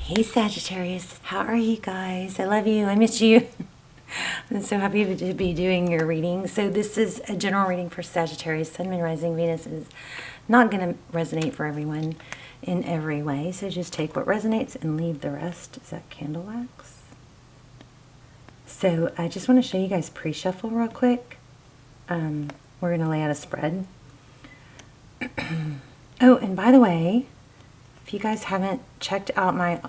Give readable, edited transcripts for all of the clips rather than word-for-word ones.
Hey Sagittarius, how are you guys? I love you. I miss you. I'm so happy to be doing your reading. So this is a general reading for Sagittarius. Sun, Moon, Rising, Venus is not going to resonate for everyone in every way. So just take what resonates and leave the rest. Is that candle wax? So I just want to show you guys pre-shuffle real quick. We're going to lay out a spread. Oh, and by the way, if you guys haven't checked out my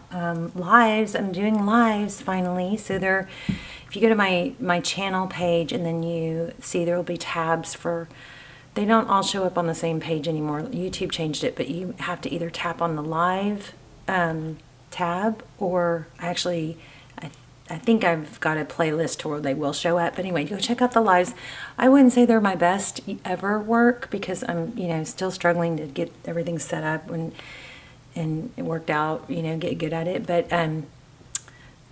lives, I'm doing lives finally. So there, if you go to my channel page and then you see there will be tabs for, they don't all show up on the same page anymore. YouTube changed it, but you have to either tap on the live tab, or actually I think I've got a playlist to where they will show up. But anyway, go check out the lives. I wouldn't say they're my best ever work because I'm, still struggling to get everything set up and it worked out, get good at it. But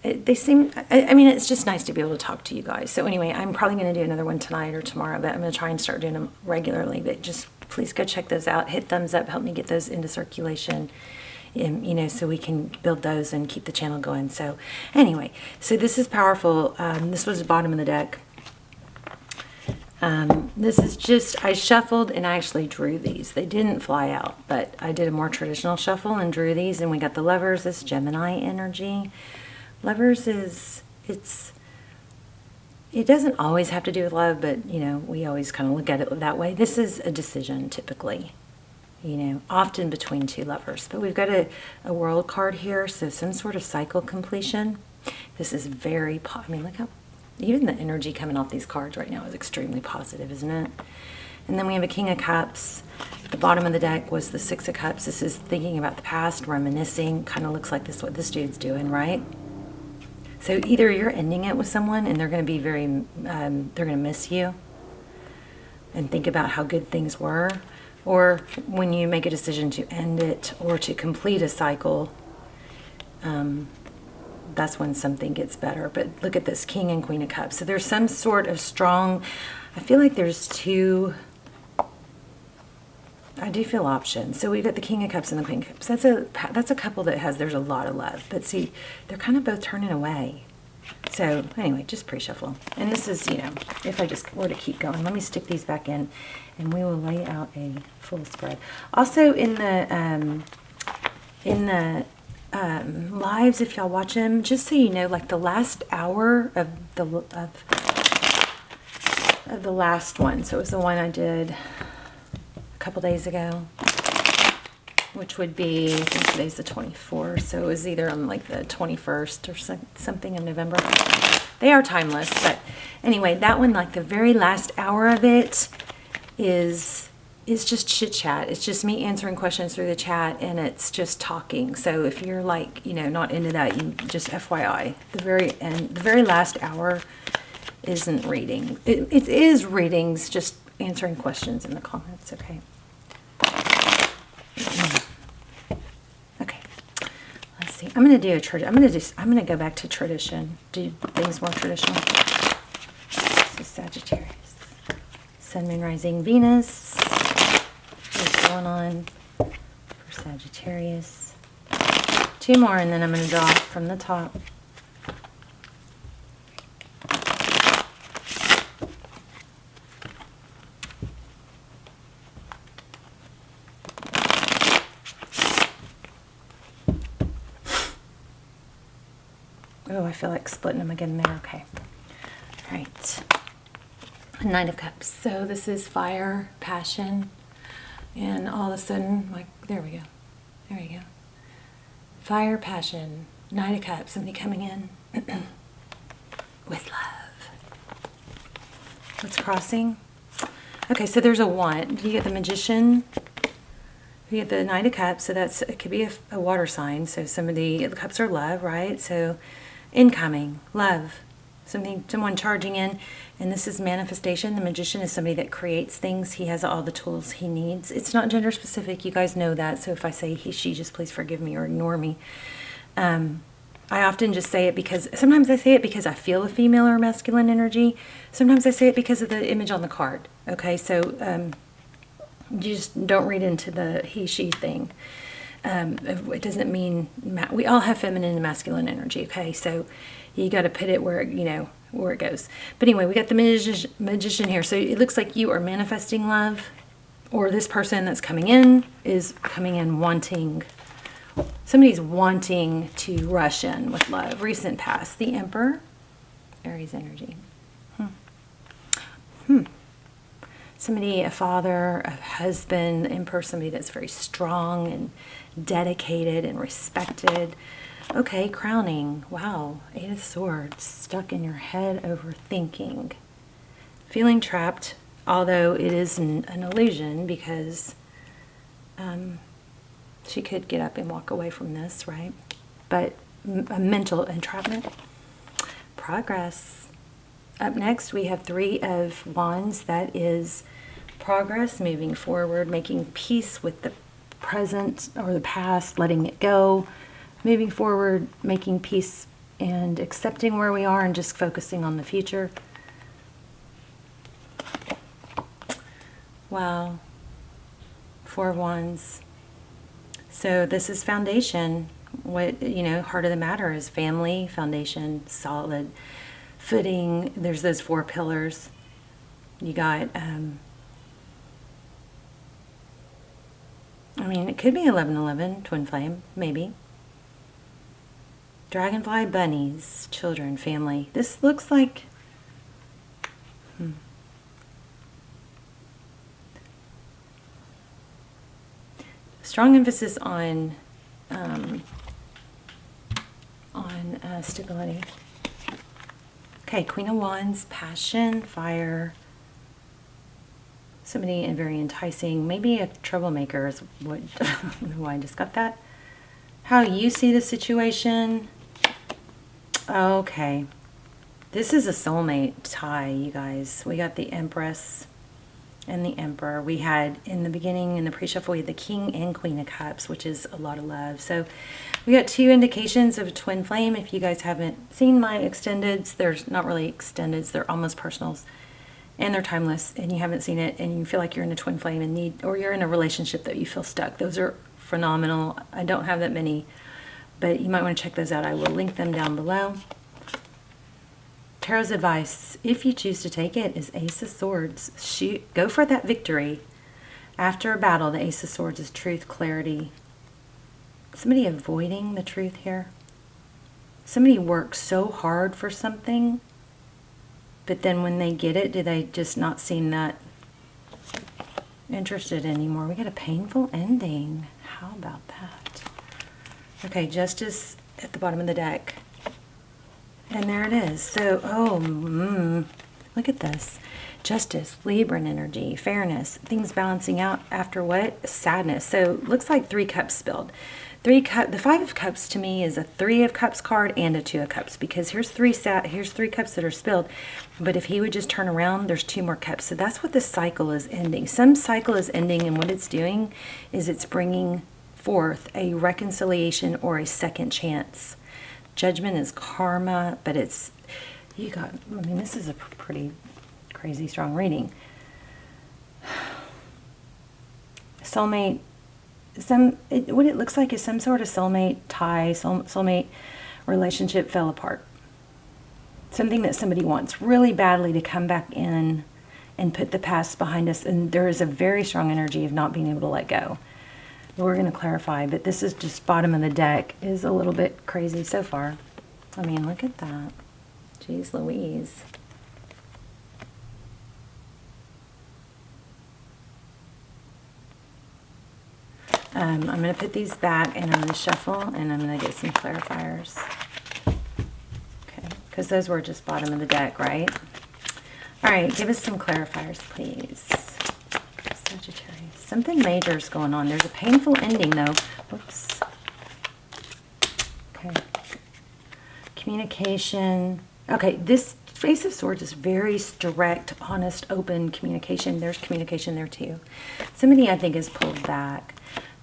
they seem, I mean, it's just nice to be able to talk to you guys. So anyway, I'm probably going to do another one tonight or tomorrow, but I'm going to try and start doing them regularly. But just please go check those out. Hit thumbs up, help me get those into circulation. So we can build those and keep the channel going. So anyway, so this is powerful. This was the bottom of the deck. This is just, I shuffled and I actually drew these. They didn't fly out, but I did a more traditional shuffle and drew these, and we got the Lovers. This Gemini energy. Lovers is, it doesn't always have to do with love, but we always kind of look at it that way. This is a decision typically. Often between two lovers. But we've got a world card here, so some sort of cycle completion. This is very, I mean, look how, even the energy coming off these cards right now is extremely positive, isn't it? And then we have a King of Cups. The bottom of the deck was the Six of Cups. This is thinking about the past, reminiscing. Kind of looks like this is what this dude's doing, right? So either you're ending it with someone and they're going to be very, they're going to miss you and think about how good things were. Or when you make a decision to end it or to complete a cycle, that's when something gets better. But look at this, King and Queen of Cups. So there's some sort of strong, I feel like there's two, I do feel options. So we've got the King of Cups and the Queen of Cups. That's a couple that there's a lot of love. But see, they're kind of both turning away. So anyway, just pre-shuffle. And this is, if I just were to keep going, let me stick these back in and we will lay out a full spread. Also in the lives, if y'all watch them, just so you know, like the last hour of the last one. So it was the one I did a couple days ago, which would be, I think today's the 24th, so it was either on like the 21st or something in November. They are timeless, but anyway, that one, like the very last hour of it is just chit chat. It's just me answering questions through the chat, and it's just talking. So if you're like, not into that, you just FYI, the very end, the very last hour isn't reading. It is readings, just answering questions in the comments, okay? Okay, let's see. I'm gonna go back to tradition. Do things more traditional. This is Sagittarius. Sun, Moon, Rising, Venus. What's going on for Sagittarius? Two more, and then I'm gonna draw from the top. Oh, I feel like splitting them again there. Okay. All right. Knight of Cups. So this is fire, passion, and all of a sudden, like, there we go. There you go. Fire, passion, Knight of Cups, somebody coming in with love. What's crossing? Okay, so there's a one. You get the Magician. You get the Knight of Cups, so it could be a water sign. So the cups are love, right? So incoming, love, someone charging in, and this is manifestation. The Magician is somebody that creates things. He has all the tools he needs. It's not gender specific. You guys know that. So if I say he, she, just please forgive me or ignore me. I often just say it because, sometimes I say it because I feel a female or masculine energy. Sometimes I say it because of the image on the card. Okay, so you just don't read into the he, she thing. It doesn't mean we all have feminine and masculine energy. Okay, so you got to put it where where it goes. But anyway, we got the magician here. So it looks like you are manifesting love, or this person that's coming in is coming in wanting. Somebody's wanting to rush in with love. Recent past, the Emperor, Aries energy. Somebody, a father, a husband, Emperor, somebody that's very strong and dedicated and respected. Okay, crowning. Wow, 8 of Swords, stuck in your head overthinking. Feeling trapped, although it is an illusion because she could get up and walk away from this, right? But a mental entrapment. Progress. Up next, we have 3 of Wands. That is progress, moving forward, making peace with the present or the past, letting it go, moving forward, making peace and accepting where we are and just focusing on the future. Wow. 4 of Wands. So this is foundation. What, heart of the matter is family, foundation, solid footing. There's those 4 pillars. You got, it could be 1111, twin flame, maybe. Dragonfly, bunnies, children, family. This looks like, strong emphasis on stability. Okay, Queen of Wands, passion, fire. Somebody very enticing, maybe a troublemaker is what, why I just got that. How you see the situation. Okay, this is a soulmate tie, you guys. We got the Empress and the Emperor. We had, in the beginning, in the pre-shuffle, we had the King and Queen of Cups, which is a lot of love. So we got 2 indications of a twin flame. If you guys haven't seen my extendeds, there's not really extendeds, they're almost personals. And they're timeless, and you haven't seen it, and you feel like you're in a twin flame and need, or you're in a relationship that you feel stuck. Those are phenomenal. I don't have that many, but you might want to check those out. I will link them down below. Tarot's advice, if you choose to take it, is Ace of Swords. Go for that victory. After a battle, the Ace of Swords is truth, clarity. Somebody avoiding the truth here. Somebody works so hard for something, but then when they get it, do they just not seem that interested anymore? We got a painful ending. How about that? Okay, Justice at the bottom of the deck. And there it is. So, look at this. Justice, Libran energy, fairness, things balancing out after what? Sadness. So, looks like 3 cups spilled. The 5 of Cups to me is a 3 of Cups card and a 2 of Cups, because here's 3 cups that are spilled, but if he would just turn around, there's 2 more cups. So that's what this cycle is ending. Some cycle is ending, and what it's doing is it's bringing forth a reconciliation or a second chance. Judgment is karma, but this is a pretty crazy strong reading. Soulmate. What it looks like is some sort of soulmate tie, soulmate relationship fell apart. Something that somebody wants really badly to come back in and put the past behind us, and there is a very strong energy of not being able to let go. We're going to clarify, but this is just bottom of the deck is a little bit crazy so far. Look at that. Jeez Louise. I'm going to put these back, and I'm going to shuffle, and I'm going to get some clarifiers. Okay, because those were just bottom of the deck, right? All right, give us some clarifiers, please. Sagittarius. Something major is going on. There's a painful ending, though. Whoops. Okay. Communication. Okay, this Ace of Swords is very direct, honest, open communication. There's communication there, too. Somebody, I think, is pulled back.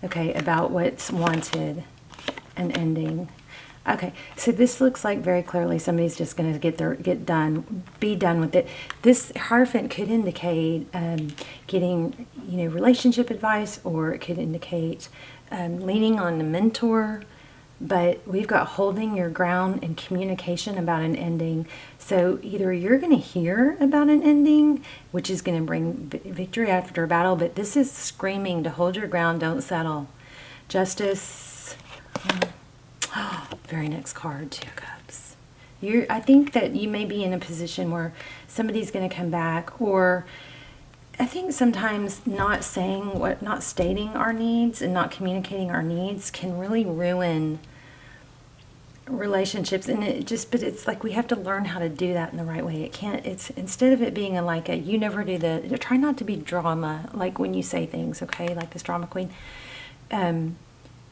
Okay, about what's wanted and ending. Okay, so this looks like very clearly somebody's just going to be done with it. This Hierophant could indicate getting, relationship advice, or it could indicate leaning on a mentor, but we've got holding your ground and communication about an ending. So either you're going to hear about an ending, which is going to bring victory after a battle, but this is screaming to hold your ground, don't settle. Justice. Very next card, Two of Cups. I think that you may be in a position where somebody's going to come back, or I think sometimes not stating our needs and not communicating our needs can really ruin relationships. And but it's like we have to learn how to do that in the right way. It's instead of it being you never do try not to be drama, like when you say things, okay, like this drama queen.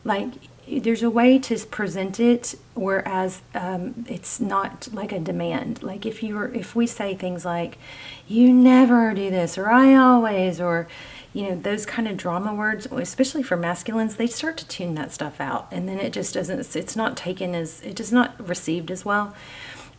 Like there's a way to present it, whereas it's not like a demand. Like if we say things like, you never do this, or I always, or those kind of drama words, especially for masculines, they start to tune that stuff out, and then it just doesn't, it's not received as well.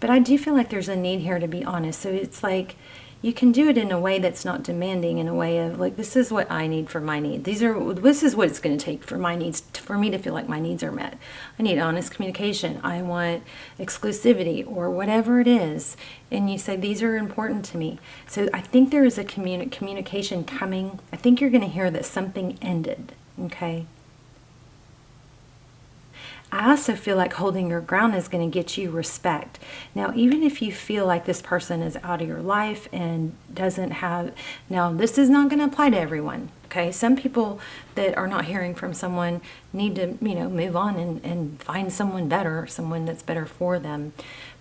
But I do feel like there's a need here to be honest. So it's like you can do it in a way that's not demanding, in a way of like, this is what I need for my needs. This is what it's going to take for my needs, for me to feel like my needs are met. I need honest communication. I want exclusivity, or whatever it is. And you say, these are important to me. So I think there is a communication coming. I think you're going to hear that something ended. Okay. I also feel like holding your ground is going to get you respect. Now, even if you feel like this person is out of your life and doesn't have, now this is not going to apply to everyone, okay? Some people that are not hearing from someone need to, move on and find someone better, someone that's better for them.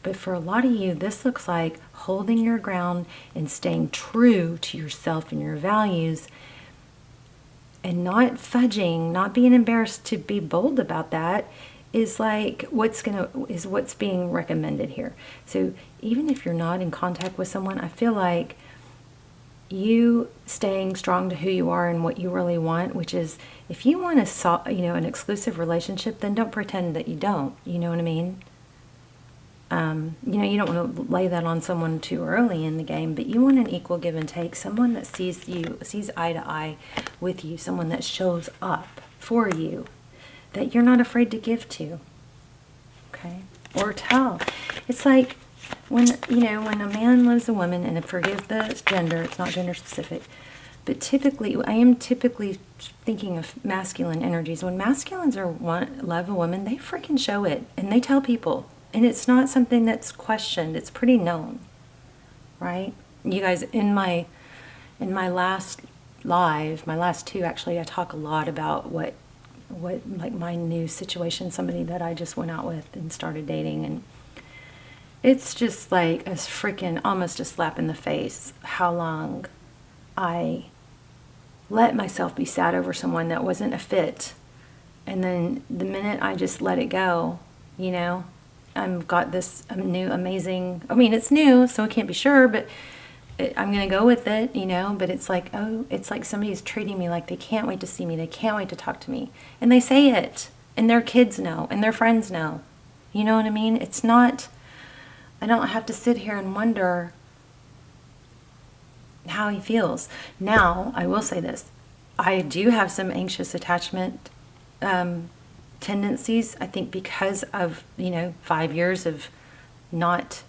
But for a lot of you, this looks like holding your ground and staying true to yourself and your values, and not fudging, not being embarrassed to be bold about that. Is what's being recommended here. So even if you're not in contact with someone, I feel like you staying strong to who you are and what you really want, which is, if you want an exclusive relationship, then don't pretend that you don't. You know what I mean? You don't want to lay that on someone too early in the game, but you want an equal give and take, someone that sees eye to eye with you, someone that shows up for you, that you're not afraid to give to, okay, or tell. It's like when a man loves a woman, and forgive the gender, it's not gender specific, but I am typically thinking of masculine energies. When masculines love a woman, they freaking show it, and they tell people, and it's not something that's questioned. It's pretty known, right? You guys, in my last live, my last two actually, I talk a lot about what like my new situation, somebody that I just went out with and started dating, and it's just like almost a slap in the face how long I let myself be sad over someone that wasn't a fit, and then the minute I just let it go, I've got this new amazing, it's new, so I can't be sure, but I'm going to go with it, but it's like somebody's treating me like they can't wait to see me. They can't wait to talk to me. And they say it, and their kids know, and their friends know. You know what I mean? It's not, I don't have to sit here and wonder how he feels. Now, I will say this. I do have some anxious attachment tendencies, I think, because of, 5 years of not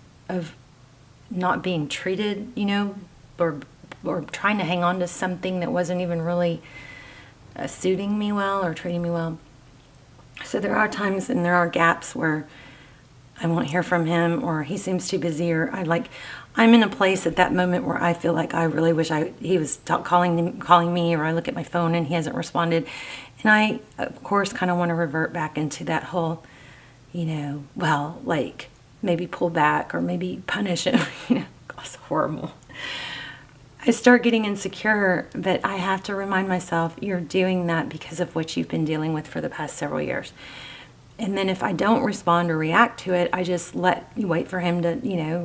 being treated, or trying to hang on to something that wasn't even really suiting me well or treating me well. So there are times and there are gaps where I won't hear from him, or he seems too busy, or I'm in a place at that moment where I feel like I really wish he was calling me, or I look at my phone and he hasn't responded. And I, of course, kind of want to revert back into that whole, maybe pull back or maybe punish him. It's horrible. I start getting insecure, but I have to remind myself, you're doing that because of what you've been dealing with for the past several years. And then if I don't respond or react to it, I just wait for him to,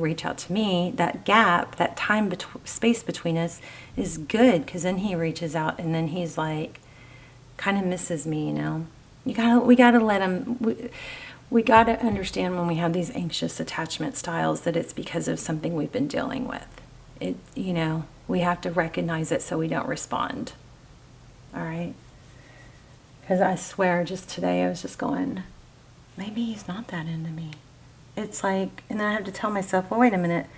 reach out to me. That gap, that space between us is good, because then he reaches out, and then he's like, kind of misses me, we gotta let him. We got to understand when we have these anxious attachment styles that it's because of something we've been dealing with. We have to recognize it so we don't respond. All right? Because I swear, just today I was just going, maybe he's not that into me. It's like, and then I have to tell myself, well, wait a minute.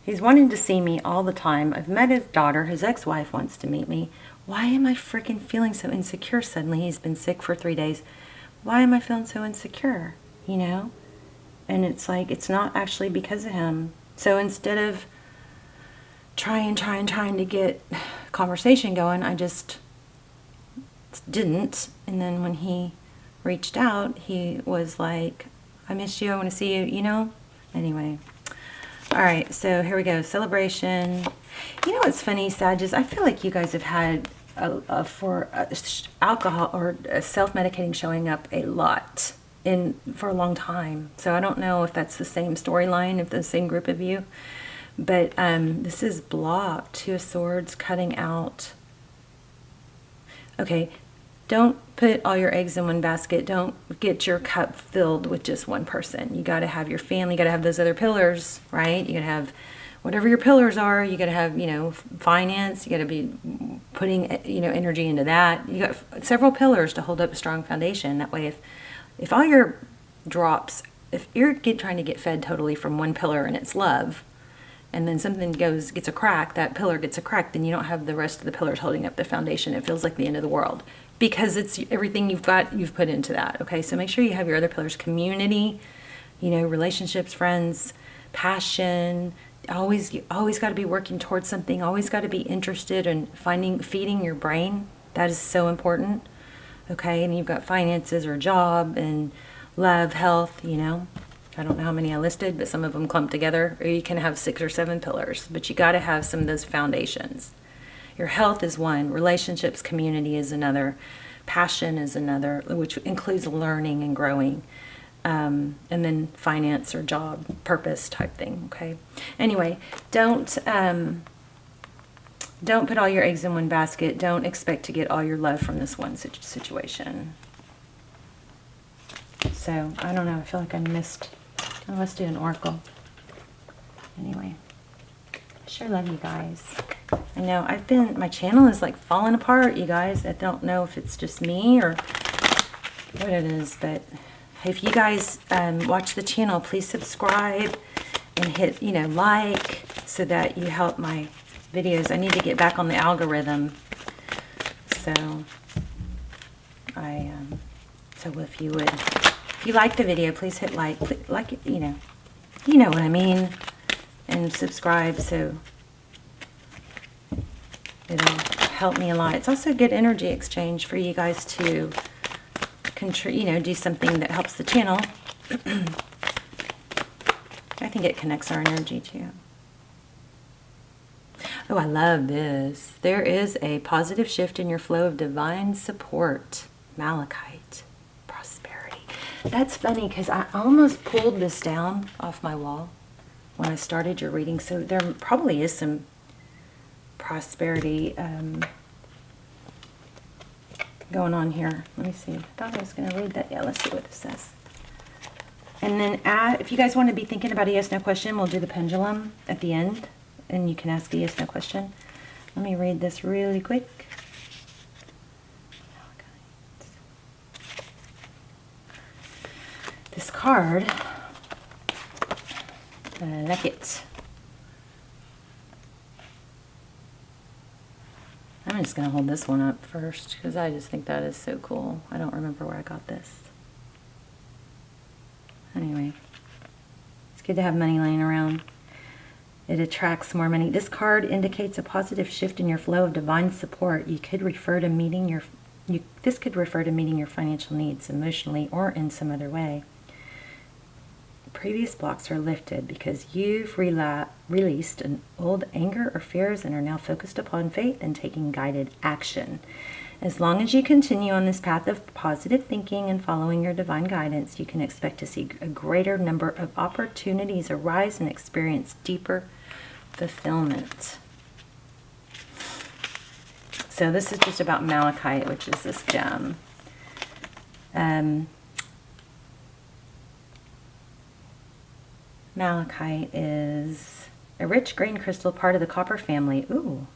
He's wanting to see me all the time. I've met his daughter. His ex-wife wants to meet me. Why am I freaking feeling so insecure suddenly? He's been sick for 3 days. Why am I feeling so insecure? You know? And it's like, it's not actually because of him. So instead of trying to get conversation going, I just didn't. And then when he reached out, he was like, I miss you, I want to see you, you know? Anyway. All right, so here we go. Celebration. You know what's funny, Sagittarius? I feel like you guys have had alcohol or self-medicating showing up a lot for a long time. So I don't know if that's the same storyline, if the same group of you. But this is blocked. Two of Swords, cutting out. Okay, don't put all your eggs in one basket. Don't get your cup filled with just one person. You got to have your family. You got to have those other pillars, right? You got to have whatever your pillars are. You got to have, you know, finance. You got to be putting, you know, energy into that. You got several pillars to hold up a strong foundation. That way, if all your drops, if you're trying to get fed totally from one pillar and it's love, and then something gets a crack, that pillar gets a crack, then you don't have the rest of the pillars holding up the foundation. It feels like the end of the world because it's everything you've got, you've put into that. Okay, so make sure you have your other pillars: community, you know, relationships, friends, passion. You always got to be working towards something. Always got to be interested in feeding your brain. That is so important. Okay, and you've got finances or job and love, health, you know. I don't know how many I listed, but some of them clump together. Or you can have 6 or 7 pillars, but you got to have some of those foundations. Your health is one, relationships, community is another, passion is another, which includes learning and growing, and then finance or job, purpose type thing. Okay. Anyway, don't put all your eggs in one basket. Don't expect to get all your love from this one situation. So I don't know. I feel like I must do an oracle. Anyway, I sure love you guys. I know my channel is like falling apart, you guys. I don't know if it's just me or what it is, but if you guys watch the channel, please subscribe and hit, you know, like, so that you help my videos. I need to get back on the algorithm. So so if you like the video, please hit like it, you know what I mean, and subscribe, so it'll help me a lot. It's also good energy exchange for you guys to do something that helps the channel. I think it connects our energy too. Oh, I love this. There is a positive shift in your flow of divine support. Malachite. Prosperity. That's funny because I almost pulled this down off my wall when I started your reading. So there probably is some prosperity going on here. Let me see. I thought I was going to read that. Yeah, let's see what it says. And then if you guys want to be thinking about a yes, no question, we'll do the pendulum at the end. And you can ask a yes, no question. Let me read this really quick. This card, I like it. I'm just going to hold this one up first because I just think that is so cool. I don't remember where I got this. Anyway, it's good to have money laying around. It attracts more money. This card indicates a positive shift in your flow of divine support. This could refer to meeting your financial needs emotionally or in some other way. Previous blocks are lifted because you've released an old anger or fears and are now focused upon faith and taking guided action. As long as you continue on this path of positive thinking and following your divine guidance, you can expect to see a greater number of opportunities arise and experience deeper fulfillment. So this is just about malachite, which is this gem. Malachite is a rich green crystal, part of the copper family. Ooh,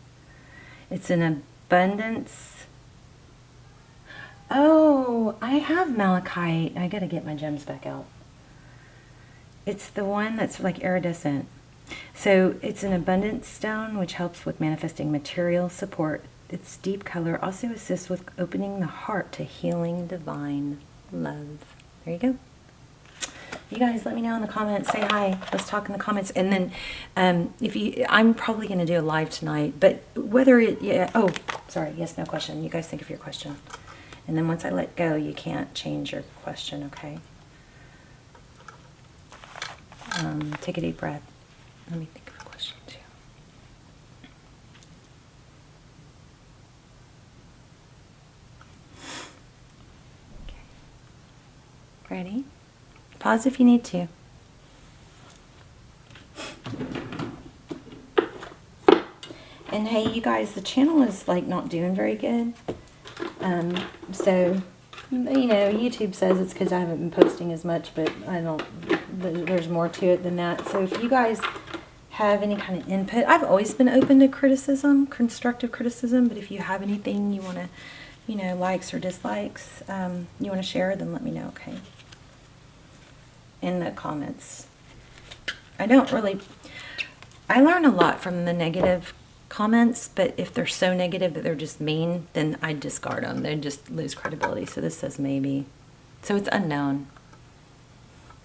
it's an abundance. Oh, I have malachite. I gotta get my gems back out. It's the one that's like iridescent. So it's an abundance stone, which helps with manifesting material support. Its deep color also assists with opening the heart to healing divine love. There you go. You guys let me know in the comments. Say hi. Let's talk in the comments. And then if you, I'm probably going to do a live tonight, but whether it, yeah, oh, sorry. Yes, no question. You guys think of your question. And then once I let go, you can't change your question, okay? Take a deep breath. Let me think of a question too. Okay. Ready? Pause if you need to. And hey, you guys, the channel is like not doing very good. So, you know, YouTube says it's because I haven't been posting as much, but I don't, there's more to it than that. So if you guys have any kind of input, I've always been open to criticism, constructive criticism, but if you have anything you want to, you know, likes or dislikes, you want to share, then let me know, okay? In the comments. I learn a lot from the negative comments, but if they're so negative that they're just mean, then I discard them. They just lose credibility. So this says maybe. So it's unknown.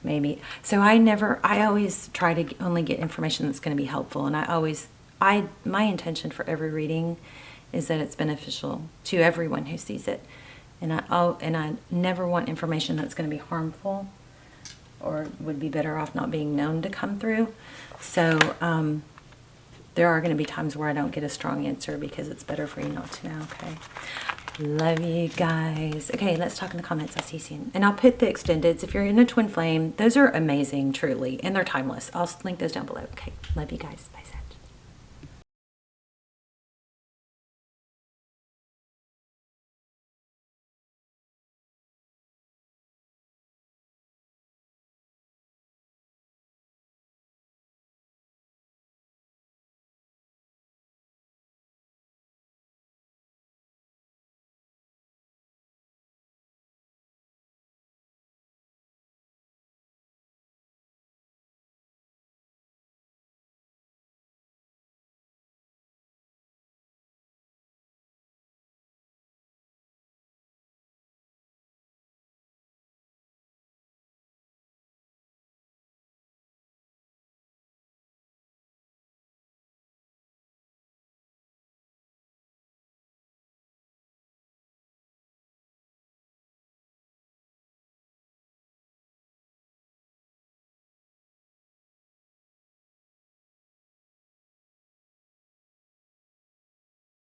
Maybe. So I always try to only get information that's going to be helpful. And my intention for every reading is that it's beneficial to everyone who sees it. And I never want information that's going to be harmful or would be better off not being known to come through. So there are going to be times where I don't get a strong answer because it's better for you not to know, okay? Love you guys. Okay, let's talk in the comments. I'll see you soon. And I'll put the extendeds. If you're in a twin flame, those are amazing, truly. And they're timeless. I'll link those down below. Okay, love you guys. Bye.